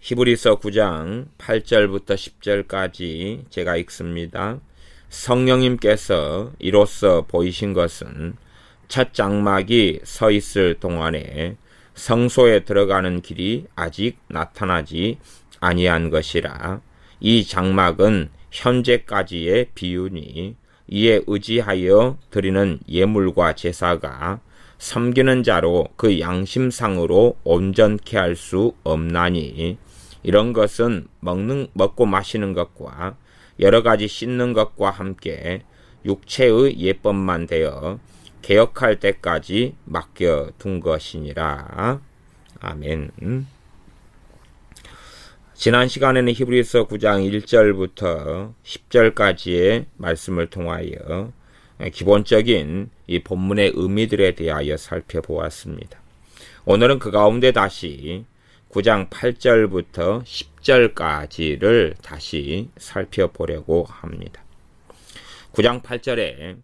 히브리서 9장 8절부터 10절까지 제가 읽습니다. 성령님께서 이로써 보이신 것은 첫 장막이 서 있을 동안에 성소에 들어가는 길이 아직 나타나지 아니한 것이라. 이 장막은 현재까지의 비유니 이에 의지하여 드리는 예물과 제사가 섬기는 자로 그 양심상으로 온전케 할 수 없나니, 이런 것은 먹고 마시는 것과 여러 가지 씻는 것과 함께 육체의 예법만 되어 개혁할 때까지 맡겨둔 것이니라. 아멘. 지난 시간에는 히브리서 9장 1절부터 10절까지의 말씀을 통하여 기본적인 이 본문의 의미들에 대하여 살펴보았습니다. 오늘은 그 가운데 다시 9장 8절부터 10절까지를 다시 살펴보려고 합니다. 9장 8절에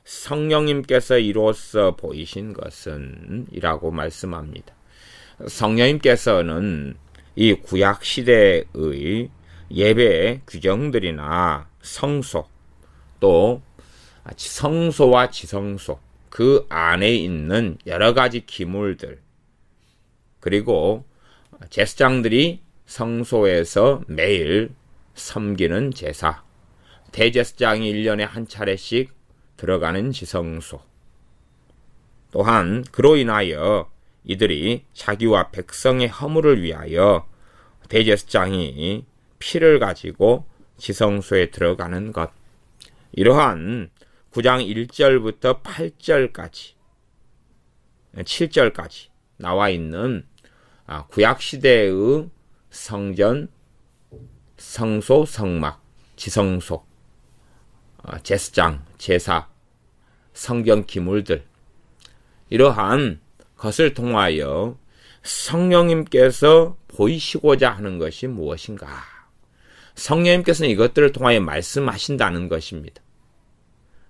성령님께서 이로써 보이신 것은 이라고 말씀합니다. 성령님께서는 이 구약시대의 예배 규정들이나 성소, 또 성소와 지성소, 그 안에 있는 여러 가지 기물들, 그리고 제사장들이 성소에서 매일 섬기는 제사, 대제사장이 1년에 한 차례씩 들어가는 지성소, 또한 그로 인하여 이들이 자기와 백성의 허물을 위하여 대제사장이 피를 가지고 지성소에 들어가는 것, 이러한 9장 1절부터 8절까지 7절까지 나와 있는 구약시대의 성전, 성소, 성막, 지성소, 제사장, 제사, 성경 기물들, 이러한 것을 통하여 성령님께서 보이시고자 하는 것이 무엇인가? 성령님께서는 이것들을 통하여 말씀하신다는 것입니다.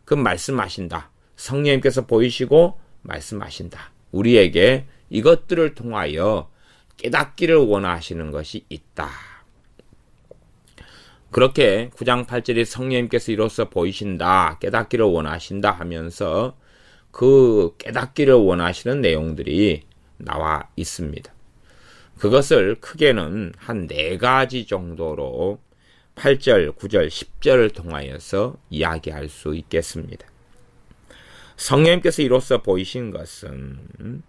그 말씀하신다. 성령님께서 보이시고 말씀하신다. 우리에게 이것들을 통하여 깨닫기를 원하시는 것이 있다. 그렇게 9장 8절에 성령님께서 이로써 보이신다, 깨닫기를 원하신다 하면서 그 깨닫기를 원하시는 내용들이 나와 있습니다. 그것을 크게는 한 4가지 정도로 8절, 9절, 10절을 통하여서 이야기할 수 있겠습니다. 성령님께서 이로써 보이신 것은,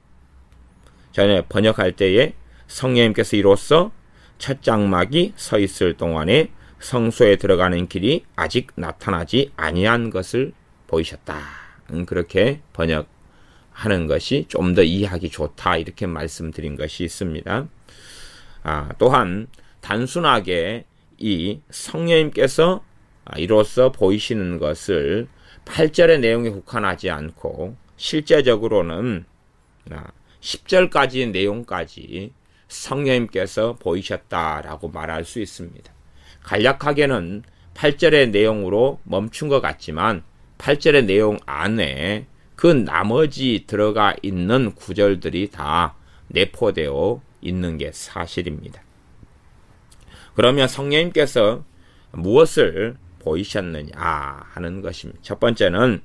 전에 번역할 때에 성령님께서 이로써 첫 장막이 서 있을 동안에 성소에 들어가는 길이 아직 나타나지 아니한 것을 보이셨다. 그렇게 번역하는 것이 좀 더 이해하기 좋다, 이렇게 말씀드린 것이 있습니다. 또한 단순하게 이 성령님께서 이로써 보이시는 것을 8절의 내용에 국한하지 않고 실제적으로는 10절까지의 내용까지 성령님께서 보이셨다라고 말할 수 있습니다. 간략하게는 8절의 내용으로 멈춘 것 같지만 8절의 내용 안에 그 나머지 들어가 있는 구절들이 다 내포되어 있는 게 사실입니다. 그러면 성령님께서 무엇을 보이셨느냐 하는 것입니다. 첫 번째는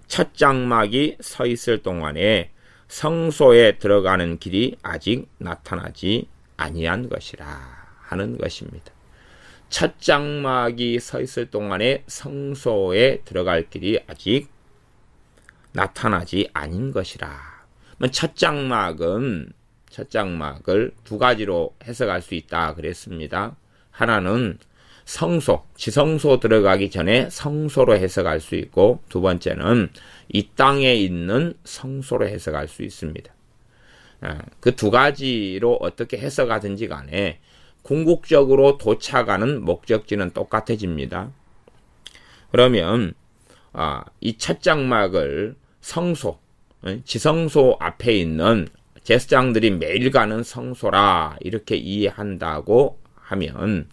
첫 장막이 서 있을 동안에 성소에 들어가는 길이 아직 나타나지 아니한 것이라 하는 것입니다. 첫 장막이 서 있을 동안에 성소에 들어갈 길이 아직 나타나지 아닌 것이라. 첫 장막을 2가지로 해석할 수 있다 그랬습니다. 하나는 성소, 지성소 들어가기 전에 성소로 해석할 수 있고, 두 번째는 이 땅에 있는 성소로 해석할 수 있습니다. 그 2가지로 어떻게 해석하든지 간에 궁극적으로 도착하는 목적지는 똑같아집니다. 그러면 이 첫 장막을 성소, 지성소 앞에 있는 제사장들이 매일 가는 성소라 이렇게 이해한다고 하면,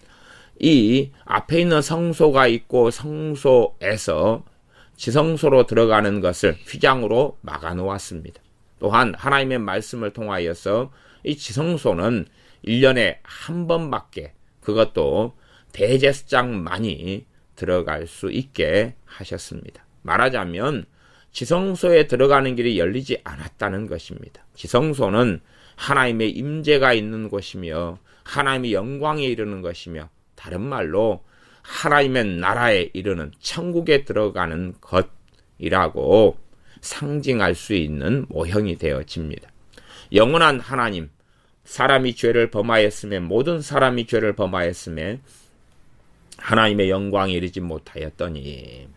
이 앞에 있는 성소가 있고 성소에서 지성소로 들어가는 것을 휘장으로 막아 놓았습니다. 또한 하나님의 말씀을 통하여서 이 지성소는 1년에 한 번밖에, 그것도 대제사장만이 들어갈 수 있게 하셨습니다. 말하자면 지성소에 들어가는 길이 열리지 않았다는 것입니다. 지성소는 하나님의 임재가 있는 곳이며 하나님의 영광에 이르는 것이며, 다른 말로 하나님의 나라에 이르는 천국에 들어가는 것이라고 상징할 수 있는 모형이 되어집니다. 영원한 하나님, 사람이 죄를 범하였음에, 모든 사람이 죄를 범하였음에 하나님의 영광에 이르지 못하였더니,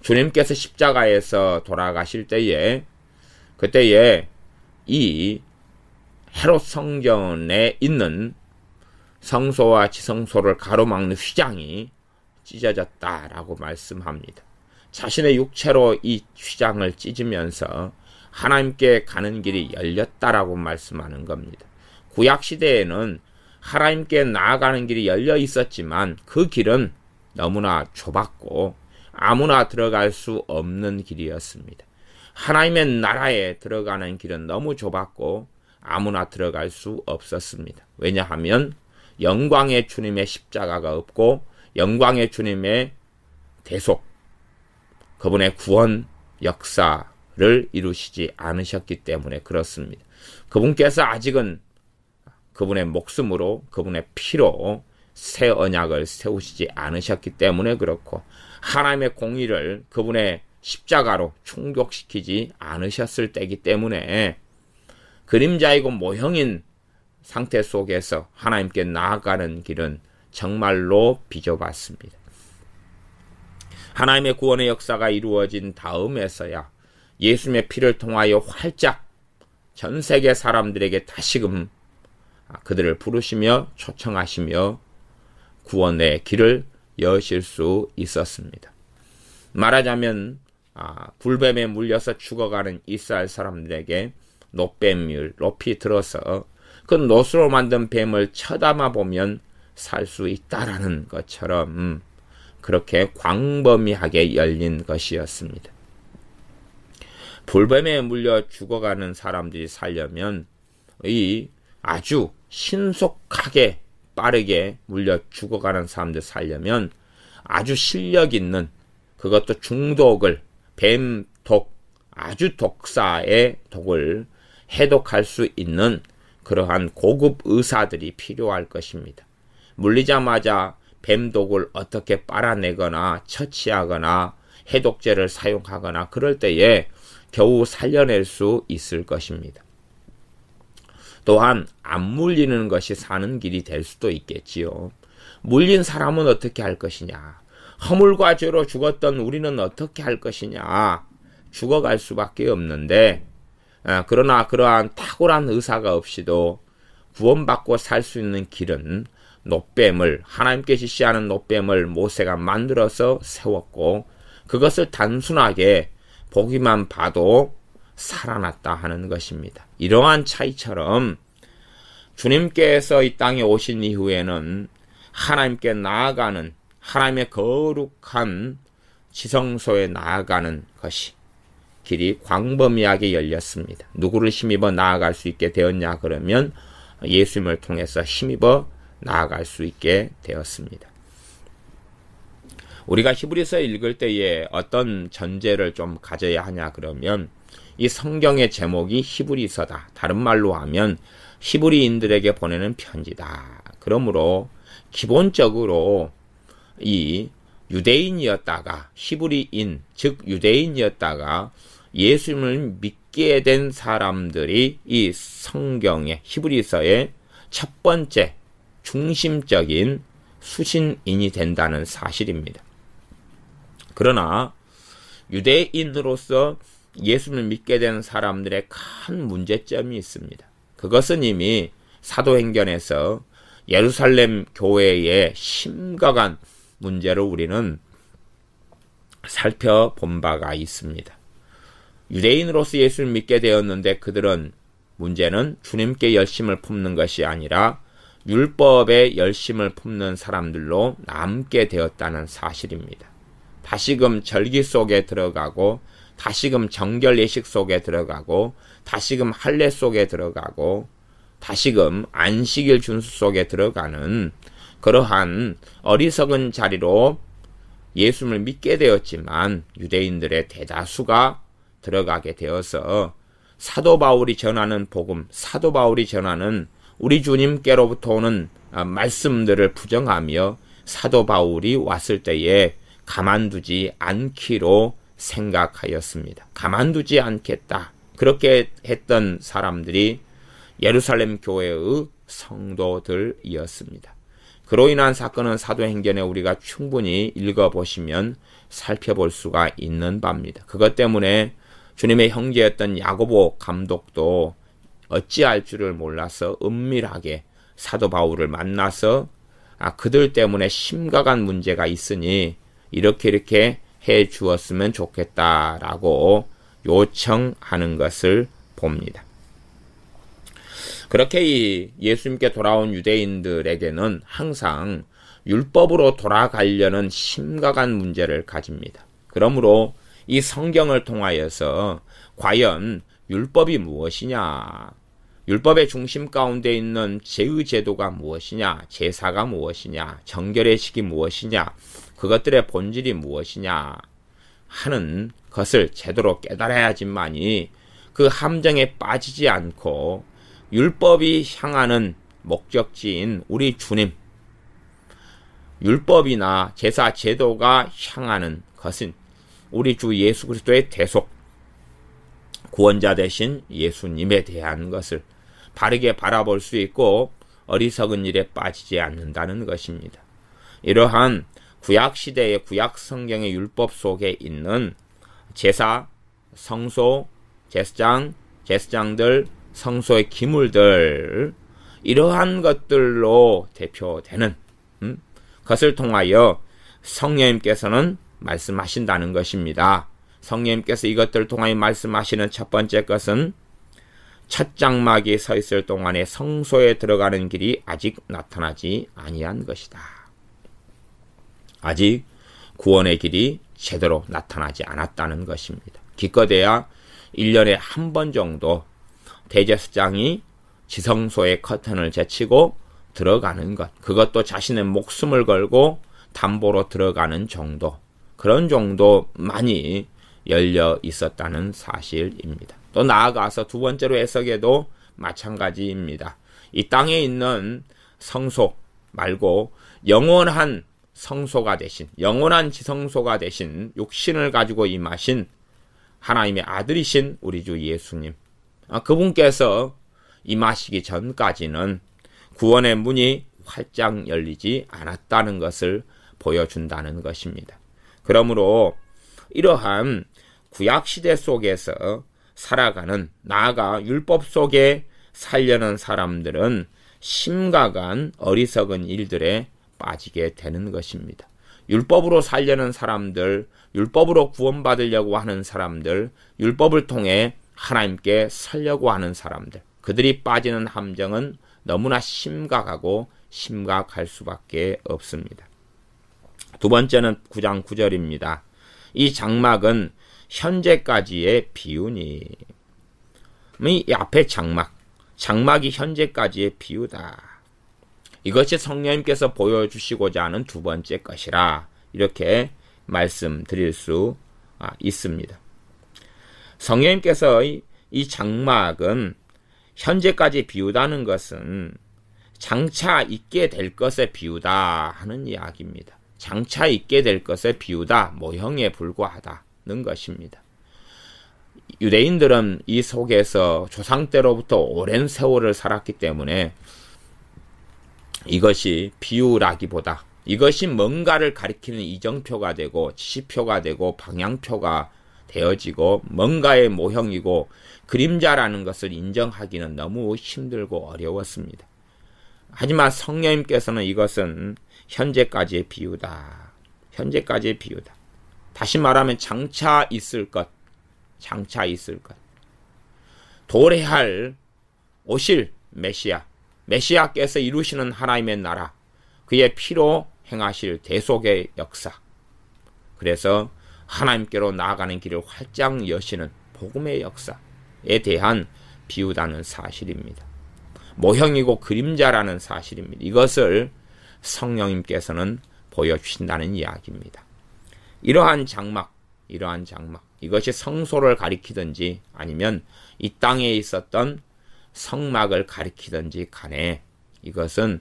주님께서 십자가에서 돌아가실 때에, 그때에 이 헤롯 성전에 있는 성소와 지성소를 가로막는 휘장이 찢어졌다라고 말씀합니다. 자신의 육체로 이 휘장을 찢으면서 하나님께 가는 길이 열렸다라고 말씀하는 겁니다. 구약시대에는 하나님께 나아가는 길이 열려 있었지만 그 길은 너무나 좁았고 아무나 들어갈 수 없는 길이었습니다. 하나님의 나라에 들어가는 길은 너무 좁았고 아무나 들어갈 수 없었습니다. 왜냐하면 영광의 주님의 십자가가 없고 영광의 주님의 대속, 그분의 구원 역사를 이루시지 않으셨기 때문에 그렇습니다. 그분께서 아직은 그분의 목숨으로, 그분의 피로 새 언약을 세우시지 않으셨기 때문에 그렇고, 하나님의 공의를 그분의 십자가로 충족시키지 않으셨을 때이기 때문에 그림자이고 모형인 상태 속에서 하나님께 나아가는 길은 정말로 비좁았습니다. 하나님의 구원의 역사가 이루어진 다음에서야 예수님의 피를 통하여 활짝 전 세계 사람들에게 다시금 그들을 부르시며 초청하시며 구원의 길을 여실 수 있었습니다. 말하자면 불뱀에 물려서 죽어가는 이스라엘 사람들에게 놋뱀을 높이 들어서 그 놋으로 만든 뱀을 쳐다만 보면 살 수 있다라는 것처럼 그렇게 광범위하게 열린 것이었습니다. 불뱀에 물려 죽어가는 사람들이 살려면 이 아주 신속하게 빠르게 물려 죽어가는 사람들 살려면 아주 실력 있는, 그것도 중독을, 뱀독, 아주 독사의 독을 해독할 수 있는 그러한 고급 의사들이 필요할 것입니다. 물리자마자 뱀독을 어떻게 빨아내거나 처치하거나 해독제를 사용하거나 그럴 때에 겨우 살려낼 수 있을 것입니다. 또한 안 물리는 것이 사는 길이 될 수도 있겠지요. 물린 사람은 어떻게 할 것이냐? 허물과 죄로 죽었던 우리는 어떻게 할 것이냐? 죽어갈 수밖에 없는데, 그러나 그러한 탁월한 의사가 없이도 구원받고 살 수 있는 길은 놋뱀을, 하나님께 지시하는 놋뱀을 모세가 만들어서 세웠고, 그것을 단순하게 보기만 봐도 살아났다 하는 것입니다. 이러한 차이처럼 주님께서 이 땅에 오신 이후에는 하나님께 나아가는, 하나님의 거룩한 지성소에 나아가는 것이 길이 광범위하게 열렸습니다. 누구를 힘입어 나아갈 수 있게 되었냐 그러면 예수님을 통해서 힘입어 나아갈 수 있게 되었습니다. 우리가 히브리서 읽을 때에 어떤 전제를 좀 가져야 하냐 그러면 이 성경의 제목이 히브리서다. 다른 말로 하면 히브리인들에게 보내는 편지다. 그러므로 기본적으로 이 유대인이었다가 히브리인, 즉 유대인이었다가 예수님을 믿게 된 사람들이 이 성경의 히브리서의 첫 번째 중심적인 수신인이 된다는 사실입니다. 그러나 유대인으로서 예수님을 믿게 된 사람들의 큰 문제점이 있습니다. 그것은 이미 사도행전에서 예루살렘 교회의 심각한 문제를 우리는 살펴본 바가 있습니다. 유대인으로서 예수를 믿게 되었는데 그들은 문제는 주님께 열심을 품는 것이 아니라 율법에 열심을 품는 사람들로 남게 되었다는 사실입니다. 다시금 절기 속에 들어가고 다시금 정결 예식 속에 들어가고 다시금 할례 속에 들어가고 다시금 안식일 준수 속에 들어가는 그러한 어리석은 자리로 예수님을 믿게 되었지만 유대인들의 대다수가 들어가게 되어서 사도 바울이 전하는 복음, 사도 바울이 전하는 우리 주님께로부터 오는 말씀들을 부정하며 사도 바울이 왔을 때에 가만두지 않기로 생각하였습니다. 가만두지 않겠다. 그렇게 했던 사람들이 예루살렘 교회의 성도들이었습니다. 그로 인한 사건은 사도행전에 우리가 충분히 읽어보시면 살펴볼 수가 있는 바입니다. 그것 때문에 주님의 형제였던 야고보 감독도 어찌할 줄을 몰라서 은밀하게 사도 바울을 만나서 그들 때문에 심각한 문제가 있으니 이렇게 해 주었으면 좋겠다라고 요청하는 것을 봅니다. 그렇게 이 예수님께 돌아온 유대인들에게는 항상 율법으로 돌아가려는 심각한 문제를 가집니다. 그러므로 이 성경을 통하여서 과연 율법이 무엇이냐, 율법의 중심 가운데 있는 제의 제도가 무엇이냐, 제사가 무엇이냐, 정결의 식이 무엇이냐, 그것들의 본질이 무엇이냐 하는 것을 제대로 깨달아야지만이 그 함정에 빠지지 않고 율법이 향하는 목적지인 우리 주님, 율법이나 제사 제도가 향하는 것은 우리 주 예수 그리스도의 대속, 구원자 되신 예수님에 대한 것을 바르게 바라볼 수 있고 어리석은 일에 빠지지 않는다는 것입니다. 이러한 구약시대의 구약성경의 율법 속에 있는 제사, 성소, 제사장, 제사장들, 성소의 기물들, 이러한 것들로 대표되는 것을 통하여 성령님께서는 말씀하신다는 것입니다. 성령님께서 이것들을 통하여 말씀하시는 첫 번째 것은 첫 장막이 서 있을 동안에 성소에 들어가는 길이 아직 나타나지 아니한 것이다. 아직 구원의 길이 제대로 나타나지 않았다는 것입니다. 기껏해야 1년에 한 번 정도 대제사장이 지성소의 커튼을 제치고 들어가는 것, 그것도 자신의 목숨을 걸고 담보로 들어가는 정도, 그런 정도만이 열려 있었다는 사실입니다. 또 나아가서 두 번째로 해석에도 마찬가지입니다. 이 땅에 있는 성소 말고 영원한 성소가 되신, 영원한 지성소가 되신 육신을 가지고 임하신 하나님의 아들이신 우리 주 예수님, 그분께서 임하시기 전까지는 구원의 문이 활짝 열리지 않았다는 것을 보여준다는 것입니다. 그러므로 이러한 구약시대 속에서 살아가는, 나아가 율법 속에 살려는 사람들은 심각한 어리석은 일들에 빠지게 되는 것입니다. 율법으로 살려는 사람들, 율법으로 구원받으려고 하는 사람들, 율법을 통해 하나님께 살려고 하는 사람들, 그들이 빠지는 함정은 너무나 심각하고 심각할 수밖에 없습니다. 두 번째는 9장 9절입니다. 이 장막은 현재까지의 비유니, 이 앞에 장막이 현재까지의 비유다. 이것이 성령님께서 보여주시고자 하는 두 번째 것이라 이렇게 말씀드릴 수 있습니다. 성령님께서 이 장막은 현재까지 비유다는 것은 장차 있게 될 것에 비유다 하는 이야기입니다. 장차 있게 될 것에 비유다, 모형에 불과하다는 것입니다. 유대인들은 이 속에서 조상 때로부터 오랜 세월을 살았기 때문에 이것이 비유라기보다 이것이 뭔가를 가리키는 이정표가 되고 지시표가 되고 방향표가 되어지고 뭔가의 모형이고 그림자라는 것을 인정하기는 너무 힘들고 어려웠습니다. 하지만 성령님께서는 이것은 현재까지의 비유다. 현재까지의 비유다. 다시 말하면 장차 있을 것. 장차 있을 것. 도래할 오실 메시아. 메시아께서 이루시는 하나님의 나라. 그의 피로 행하실 대속의 역사. 그래서 하나님께로 나아가는 길을 활짝 여시는 복음의 역사에 대한 비유다는 사실입니다. 모형이고 그림자라는 사실입니다. 이것을 성령님께서는 보여주신다는 이야기입니다. 이러한 장막, 이것이 성소를 가리키든지 아니면 이 땅에 있었던 성막을 가리키든지 간에 이것은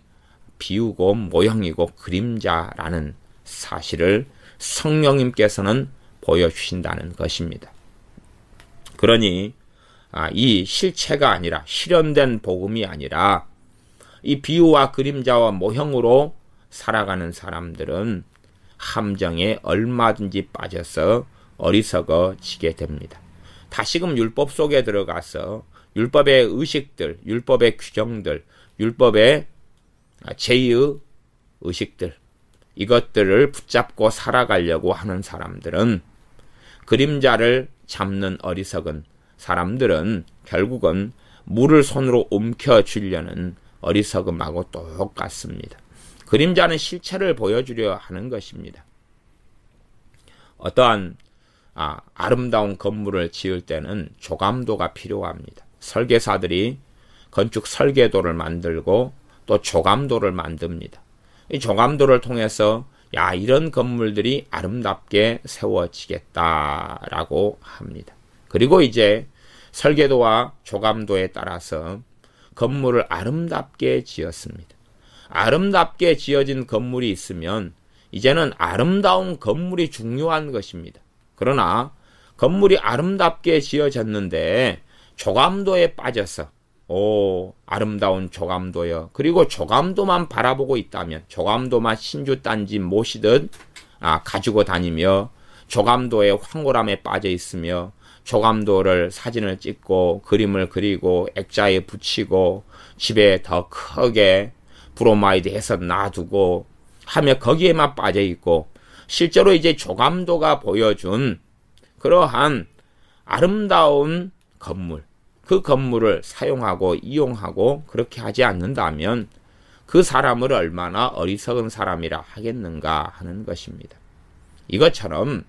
비유고 모형이고 그림자라는 사실을 성령님께서는 보여주신다는 것입니다. 그러니 이 실체가 아니라 실현된 복음이 아니라 이 비유와 그림자와 모형으로 살아가는 사람들은 함정에 얼마든지 빠져서 어리석어지게 됩니다. 다시금 율법 속에 들어가서 율법의 의식들, 율법의 규정들, 율법의 제의 의식들, 이것들을 붙잡고 살아가려고 하는 사람들은, 그림자를 잡는 어리석은 사람들은 결국은 물을 손으로 움켜쥐려는 어리석음하고 똑같습니다. 그림자는 실체를 보여주려 하는 것입니다. 어떠한 아름다운 건물을 지을 때는 조감도가 필요합니다. 설계사들이 건축 설계도를 만들고 또 조감도를 만듭니다. 이 조감도를 통해서 이런 건물들이 아름답게 세워지겠다라고 합니다. 그리고 이제 설계도와 조감도에 따라서 건물을 아름답게 지었습니다. 아름답게 지어진 건물이 있으면 이제는 아름다운 건물이 중요한 것입니다. 그러나 건물이 아름답게 지어졌는데 조감도에 빠져서 아름다운 조감도요. 그리고 조감도만 바라보고 있다면, 조감도만 신주단지 모시듯 가지고 다니며 조감도의 황홀함에 빠져 있으며 조감도를 사진을 찍고 그림을 그리고 액자에 붙이고 집에 더 크게 브로마이드 해서 놔두고 하며 거기에만 빠져 있고, 실제로 이제 조감도가 보여준 그러한 아름다운 건물, 그 건물을 사용하고 이용하고 그렇게 하지 않는다면 그 사람을 얼마나 어리석은 사람이라 하겠는가 하는 것입니다. 이것처럼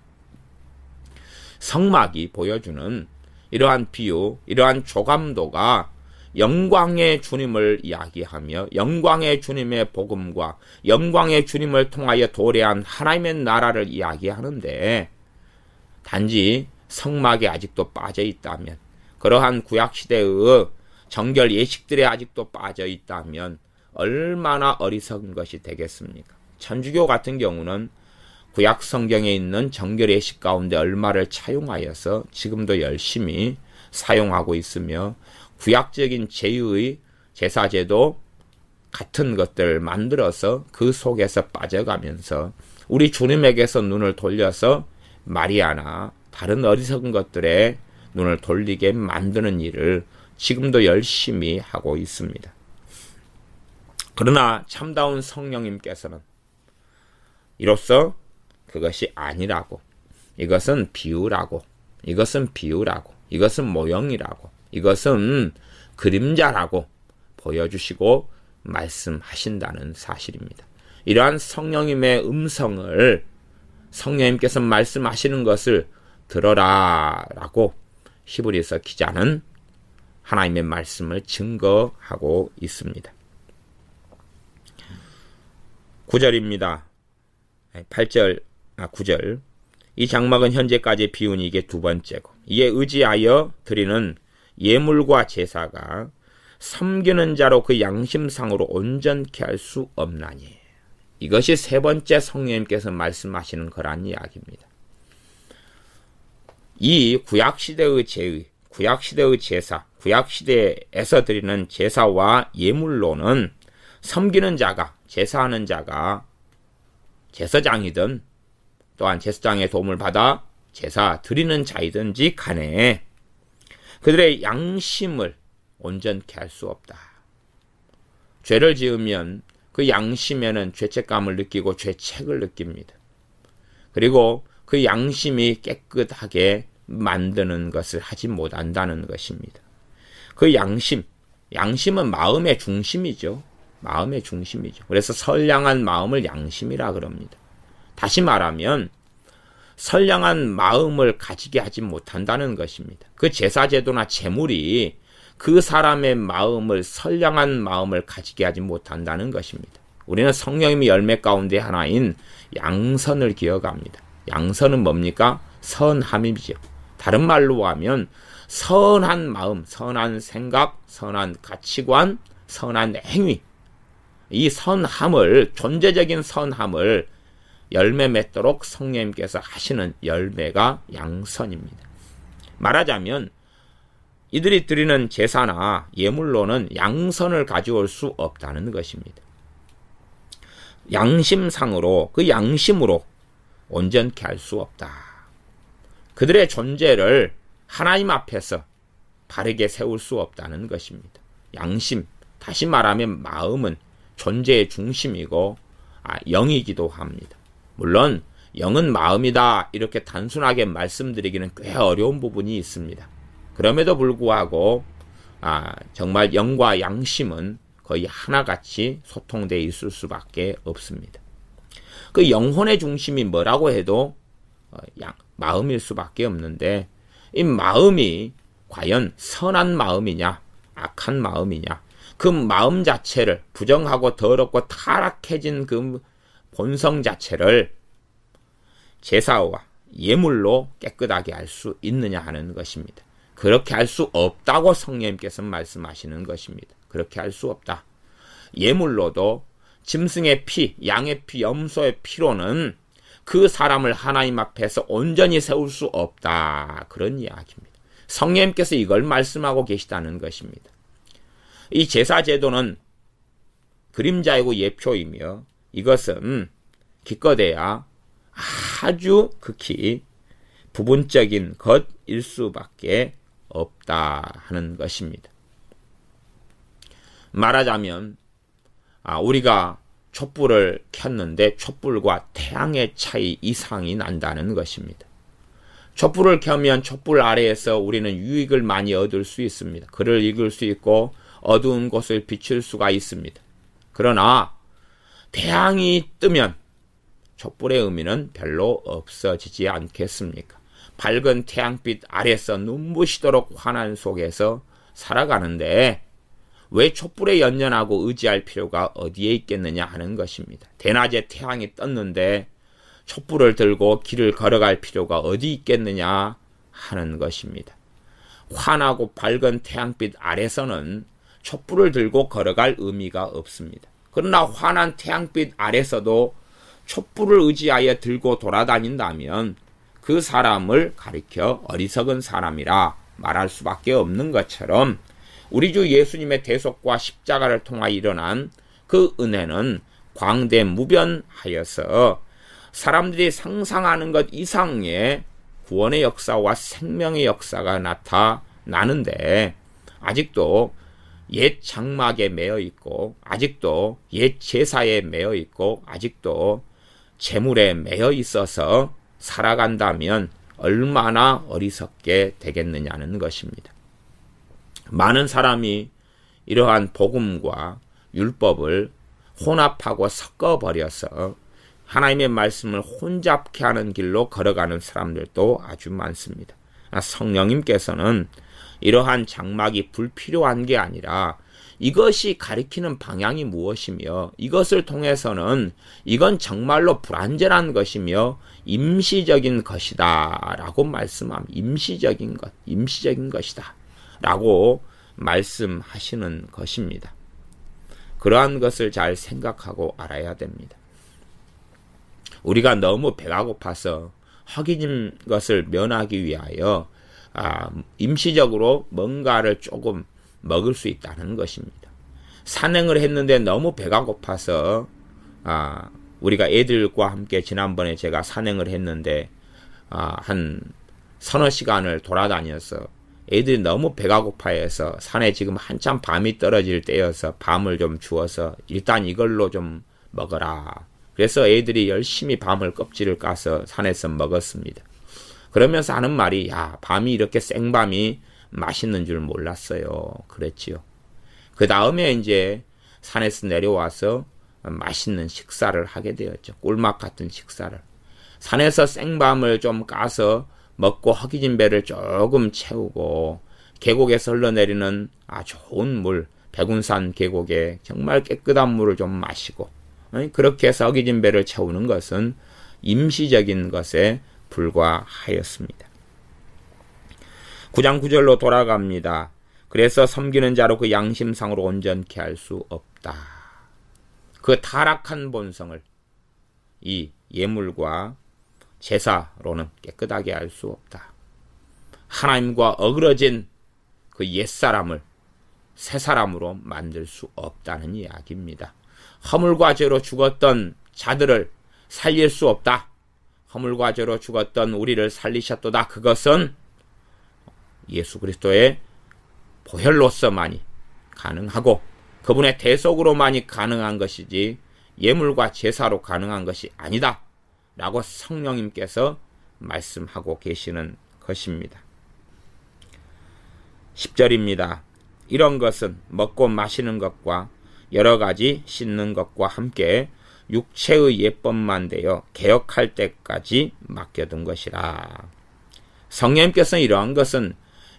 성막이 보여주는 이러한 비유, 이러한 조감도가 영광의 주님을 이야기하며 영광의 주님의 복음과 영광의 주님을 통하여 도래한 하나님의 나라를 이야기하는데, 단지 성막에 아직도 빠져 있다면, 그러한 구약시대의 정결 예식들에 아직도 빠져 있다면 얼마나 어리석은 것이 되겠습니까? 천주교 같은 경우는 구약 성경에 있는 정결 예식 가운데 얼마를 차용하여서 지금도 열심히 사용하고 있으며, 구약적인 제의 제사제도 같은 것들을 만들어서 그 속에서 빠져가면서 우리 주님에게서 눈을 돌려서 마리아나 다른 어리석은 것들에 눈을 돌리게 만드는 일을 지금도 열심히 하고 있습니다. 그러나 참다운 성령님께서는 이로써 그것이 아니라고, 이것은 비유라고, 이것은 모형이라고, 이것은 그림자라고 보여주시고 말씀하신다는 사실입니다. 이러한 성령님의 음성을, 성령님께서 말씀하시는 것을 들어라 라고 히브리서 기자는 하나님의 말씀을 증거하고 있습니다. 9절입니다. 9절. 이 장막은 현재까지 비운이 이게 두 번째고, 이에 의지하여 드리는 예물과 제사가 섬기는 자로 그 양심상으로 온전케 할 수 없나니. 이것이 세 번째 성령님께서 말씀하시는 거란 이야기입니다. 이 구약시대의 제의, 구약시대의 제사, 구약시대에서 드리는 제사와 예물로는 섬기는 자가, 제사하는 자가 제사장이든 또한 제사장의 도움을 받아 제사 드리는 자이든지 간에 그들의 양심을 온전케 할 수 없다. 죄를 지으면 그 양심에는 죄책감을 느끼고 죄책을 느낍니다. 그리고 그 양심이 깨끗하게 만드는 것을 하지 못한다는 것입니다. 그 양심은 마음의 중심이죠. 마음의 중심이죠. 그래서 선량한 마음을 양심이라 그럽니다. 다시 말하면 선량한 마음을 가지게 하지 못한다는 것입니다. 그 제사제도나 제물이 그 사람의 마음을 선량한 마음을 가지게 하지 못한다는 것입니다. 우리는 성령님의 열매 가운데 하나인 양선을 기억합니다. 양선은 뭡니까? 선함이죠. 다른 말로 하면 선한 마음, 선한 생각, 선한 가치관, 선한 행위, 이 선함을, 존재적인 선함을 열매 맺도록 성령님께서 하시는 열매가 양선입니다. 말하자면 이들이 드리는 제사나 예물로는 양선을 가져올 수 없다는 것입니다. 양심상으로, 그 양심으로 온전케 할 수 없다. 그들의 존재를 하나님 앞에서 바르게 세울 수 없다는 것입니다. 양심, 다시 말하면 마음은 존재의 중심이고 영이기도 합니다. 물론 영은 마음이다 이렇게 단순하게 말씀드리기는 꽤 어려운 부분이 있습니다. 그럼에도 불구하고 정말 영과 양심은 거의 하나같이 소통되어 있을 수밖에 없습니다. 그 영혼의 중심이 뭐라고 해도 마음일 수밖에 없는데, 이 마음이 과연 선한 마음이냐 악한 마음이냐, 그 마음 자체를, 부정하고 더럽고 타락해진 그 본성 자체를 제사와 예물로 깨끗하게 할 수 있느냐 하는 것입니다. 그렇게 할 수 없다고 성령님께서 말씀하시는 것입니다. 그렇게 할 수 없다. 예물로도 짐승의 피, 양의 피, 염소의 피로는 그 사람을 하나님 앞에서 온전히 세울 수 없다. 그런 이야기입니다. 성령님께서 이걸 말씀하고 계시다는 것입니다. 이 제사 제도는 그림자이고 예표이며 이것은 기껏해야 아주 극히 부분적인 것일 수밖에 없다 하는 것입니다. 말하자면 우리가 촛불을 켰는데 촛불과 태양의 차이 이상이 난다는 것입니다. 촛불을 켜면 촛불 아래에서 우리는 유익을 많이 얻을 수 있습니다. 글을 읽을 수 있고 어두운 곳을 비출 수가 있습니다. 그러나 태양이 뜨면 촛불의 의미는 별로 없어지지 않겠습니까? 밝은 태양빛 아래서 눈부시도록 환한 속에서 살아가는데 왜 촛불에 연연하고 의지할 필요가 어디에 있겠느냐 하는 것입니다. 대낮에 태양이 떴는데 촛불을 들고 길을 걸어갈 필요가 어디 있겠느냐 하는 것입니다. 환하고 밝은 태양빛 아래서는 촛불을 들고 걸어갈 의미가 없습니다. 그러나 환한 태양빛 아래서도 촛불을 의지하여 들고 돌아다닌다면 그 사람을 가리켜 어리석은 사람이라 말할 수밖에 없는 것처럼 우리 주 예수님의 대속과 십자가를 통하여 일어난 그 은혜는 광대무변하여서 사람들이 상상하는 것 이상의 구원의 역사와 생명의 역사가 나타나는데 아직도 옛 장막에 매여 있고 아직도 옛 제사에 매여 있고 아직도 재물에 매여 있어서 살아간다면 얼마나 어리석게 되겠느냐는 것입니다. 많은 사람이 이러한 복음과 율법을 혼합하고 섞어버려서 하나님의 말씀을 혼잡케 하는 길로 걸어가는 사람들도 아주 많습니다. 성령님께서는 이러한 장막이 불필요한 게 아니라 이것이 가리키는 방향이 무엇이며 이것을 통해서는 이건 정말로 불완전한 것이며 임시적인 것이다 라고 말씀합니다. 임시적인 것이다 라고 말씀하시는 것입니다. 그러한 것을 잘 생각하고 알아야 됩니다. 우리가 너무 배가 고파서 허기진 것을 면하기 위하여 임시적으로 뭔가를 조금 먹을 수 있다는 것입니다. 산행을 했는데 너무 배가 고파서 우리가 애들과 함께 지난번에 제가 산행을 했는데 한 서너 시간을 돌아다녀서 애들이 너무 배가 고파해서 산에 지금 한참 밤이 떨어질 때여서 밤을 좀 주어서 일단 이걸로 좀 먹어라. 그래서 애들이 열심히 밤을 껍질을 까서 산에서 먹었습니다. 그러면서 하는 말이 밤이 이렇게 생밤이 맛있는 줄 몰랐어요. 그랬지요. 그 다음에 이제 산에서 내려와서 맛있는 식사를 하게 되었죠. 꿀맛 같은 식사를. 산에서 생밤을 좀 까서 먹고 허기진 배를 조금 채우고 계곡에서 흘러내리는 좋은 물, 백운산 계곡에 정말 깨끗한 물을 좀 마시고 그렇게 해서 어기진 배를 채우는 것은 임시적인 것에 불과하였습니다. 9장 9절로 돌아갑니다. 그래서 섬기는 자로 그 양심상으로 온전케 할 수 없다. 그 타락한 본성을 이 예물과 제사로는 깨끗하게 할 수 없다. 하나님과 어그러진 그 옛사람을 새사람으로 만들 수 없다는 이야기입니다. 허물과 죄로 죽었던 자들을 살릴 수 없다. 허물과 죄로 죽었던 우리를 살리셨도다. 그것은 예수 그리스도의 보혈로서만이 가능하고 그분의 대속으로만이 가능한 것이지 예물과 제사로 가능한 것이 아니다 라고 성령님께서 말씀하고 계시는 것입니다. 10절입니다. 이런 것은 먹고 마시는 것과 여러 가지 씻는 것과 함께 육체의 예법만 되어 개혁할 때까지 맡겨둔 것이라. 성령님께서는 이러한 것은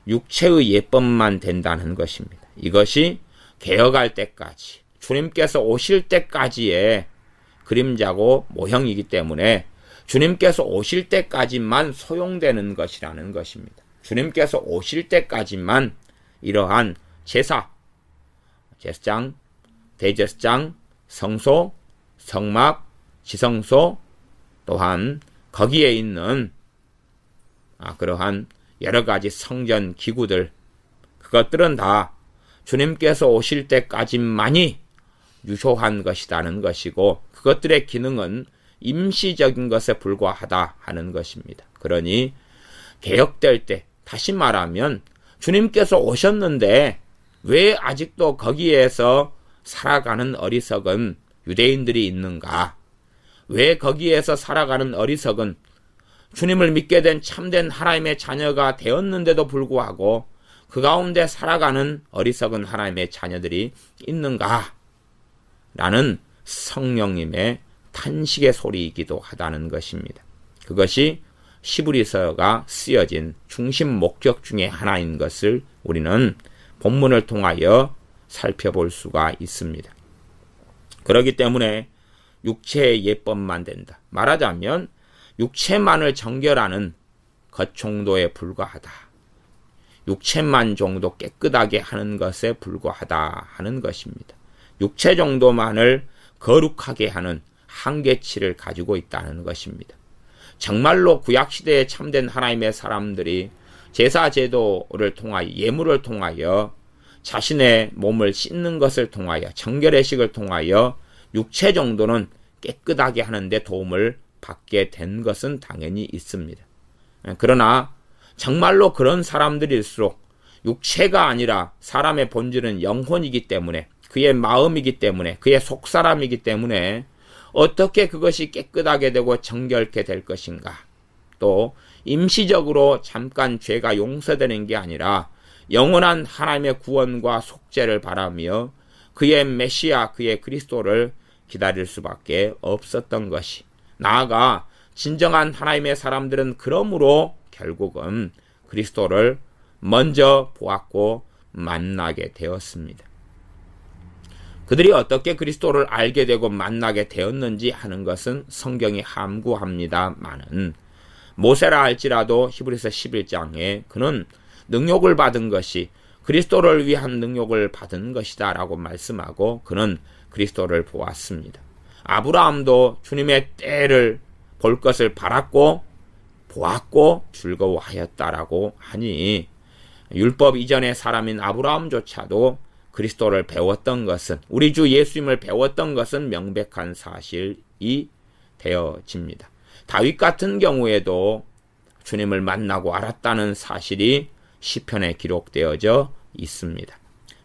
육체의 예법만 된다는 것입니다. 이것이 개혁할 때까지, 주님께서 오실 때까지의 그림자고 모형이기 때문에 주님께서 오실 때까지만 소용되는 것이라는 것입니다. 주님께서 오실 때까지만 이러한 제사, 제사장, 대제사장, 성소, 성막, 지성소, 또한 거기에 있는 그러한 여러 가지 성전 기구들, 그것들은 다 주님께서 오실 때까지만이 유효한 것이라는 것이고 그것들의 기능은 임시적인 것에 불과하다 하는 것입니다. 그러니 개혁될 때, 다시 말하면 주님께서 오셨는데 왜 아직도 거기에서 살아가는 어리석은 유대인들이 있는가? 왜 거기에서 살아가는 어리석은 주님을 믿게 된 참된 하나님의 자녀가 되었는데도 불구하고 그 가운데 살아가는 어리석은 하나님의 자녀들이 있는가? 라는 성령님의 탄식의 소리이기도 하다는 것입니다. 그것이 시브리서가 쓰여진 중심 목적 중에 하나인 것을 우리는 본문을 통하여 살펴볼 수가 있습니다. 그렇기 때문에 육체의 예법만 된다. 말하자면 육체만을 정결하는 것 정도에 불과하다. 육체만 정도 깨끗하게 하는 것에 불과하다 하는 것입니다. 육체 정도만을 거룩하게 하는 한계치를 가지고 있다는 것입니다. 정말로 구약시대에 참된 하나님의 사람들이 제사제도를 통하여 예물을 통하여 자신의 몸을 씻는 것을 통하여 정결의식을 통하여 육체 정도는 깨끗하게 하는데 도움을 받게 된 것은 당연히 있습니다. 그러나 정말로 그런 사람들일수록 육체가 아니라 사람의 본질은 영혼이기 때문에 그의 마음이기 때문에 그의 속사람이기 때문에 어떻게 그것이 깨끗하게 되고 정결케 될 것인가? 또 임시적으로 잠깐 죄가 용서되는 게 아니라 영원한 하나님의 구원과 속죄를 바라며 그의 메시아, 그의 그리스도를 기다릴 수밖에 없었던 것이, 나아가 진정한 하나님의 사람들은 그러므로 결국은 그리스도를 먼저 보았고 만나게 되었습니다. 그들이 어떻게 그리스도를 알게 되고 만나게 되었는지 하는 것은 성경이 함구합니다마는, 모세라 할지라도 히브리서 11장에 그는 능욕을 받은 것이 그리스도를 위한 능욕을 받은 것이다 라고 말씀하고 그는 그리스도를 보았습니다. 아브라함도 주님의 때를 볼 것을 바랐고 보았고 즐거워하였다라고 하니, 율법 이전의 사람인 아브라함조차도 그리스도를 배웠던 것은, 우리 주 예수님을 배웠던 것은 명백한 사실이 되어집니다. 다윗 같은 경우에도 주님을 만나고 알았다는 사실이 시편에 기록되어져 있습니다.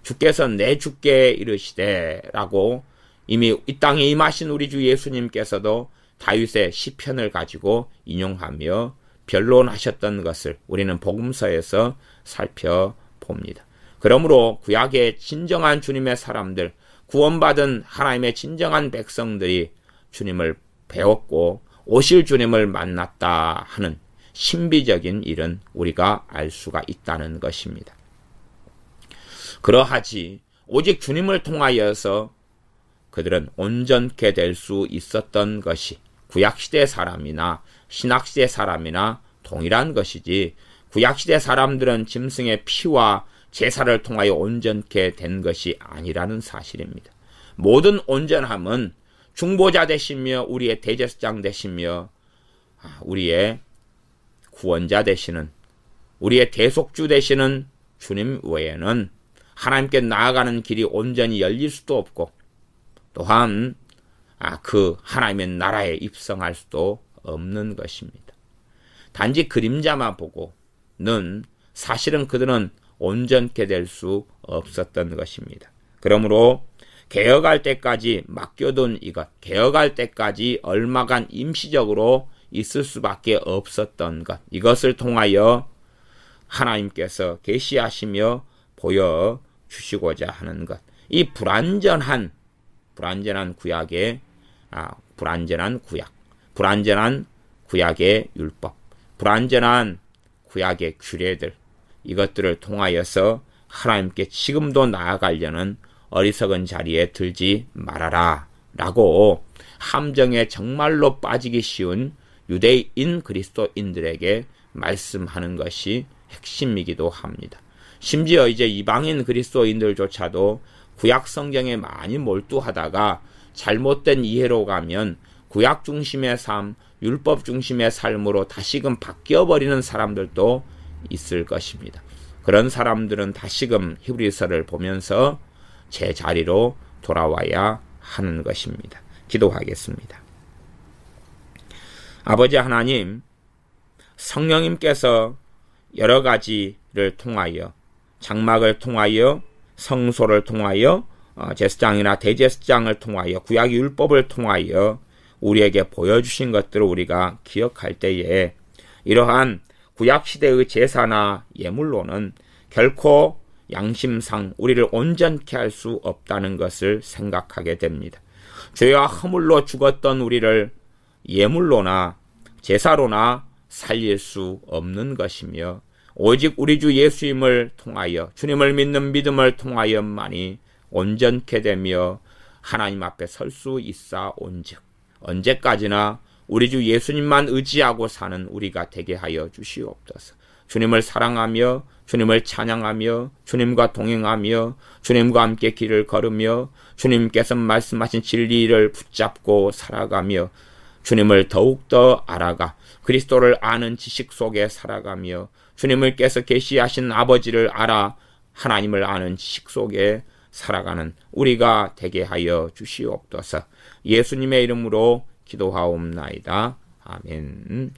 주께서 내 주께 이르시되 라고 이미 이 땅에 임하신 우리 주 예수님께서도 다윗의 시편을 가지고 인용하며 변론하셨던 것을 우리는 복음서에서 살펴봅니다. 그러므로 구약의 진정한 주님의 사람들, 구원받은 하나님의 진정한 백성들이 주님을 배웠고 오실 주님을 만났다 하는 신비적인 일은 우리가 알 수가 있다는 것입니다. 그러하지 오직 주님을 통하여서 그들은 온전케 될 수 있었던 것이 구약시대 사람이나 신약시대 사람이나 동일한 것이지, 구약시대 사람들은 짐승의 피와 제사를 통하여 온전케 된 것이 아니라는 사실입니다. 모든 온전함은 중보자 되시며 우리의 대제사장 되시며 우리의 구원자 되시는, 우리의 대속주 되시는 주님 외에는 하나님께 나아가는 길이 온전히 열릴 수도 없고, 또한 그 하나님의 나라에 입성할 수도 없는 것입니다. 단지 그림자만 보고는 사실은 그들은 온전케 될 수 없었던 것입니다. 그러므로 개혁할 때까지 맡겨둔 이것, 개혁할 때까지 얼마간 임시적으로 있을 수밖에 없었던 것, 이것을 통하여 하나님께서 계시하시며 보여주시고자 하는 것, 이 불완전한 구약의 불완전한 구약의 율법, 불완전한 구약의 규례들, 이것들을 통하여서 하나님께 지금도 나아가려는 어리석은 자리에 들지 말아라 라고 함정에 정말로 빠지기 쉬운 유대인 그리스도인들에게 말씀하는 것이 핵심이기도 합니다. 심지어 이제 이방인 그리스도인들조차도 구약 성경에 많이 몰두하다가 잘못된 이해로 가면 구약 중심의 삶, 율법 중심의 삶으로 다시금 바뀌어버리는 사람들도 있을 것입니다. 그런 사람들은 다시금 히브리서를 보면서 제 자리로 돌아와야 하는 것입니다. 기도하겠습니다. 아버지 하나님, 성령님께서 여러 가지를 통하여, 장막을 통하여, 성소를 통하여, 제사장이나 대제사장을 통하여, 구약 율법을 통하여 우리에게 보여주신 것들을 우리가 기억할 때에 이러한 구약시대의 제사나 예물로는 결코 양심상 우리를 온전케 할 수 없다는 것을 생각하게 됩니다. 죄와 허물로 죽었던 우리를 예물로나 제사로나 살릴 수 없는 것이며, 오직 우리 주 예수님을 통하여, 주님을 믿는 믿음을 통하여만이 온전케 되며 하나님 앞에 설 수 있사온즉 언제까지나 우리 주 예수님만 의지하고 사는 우리가 되게 하여 주시옵소서. 주님을 사랑하며 주님을 찬양하며 주님과 동행하며 주님과 함께 길을 걸으며 주님께서 말씀하신 진리를 붙잡고 살아가며 주님을 더욱더 알아가 그리스도를 아는 지식 속에 살아가며 주님께서 계시하신 아버지를 알아 하나님을 아는 지식 속에 살아가는 우리가 되게 하여 주시옵소서. 예수님의 이름으로 기도하옵나이다. 아멘.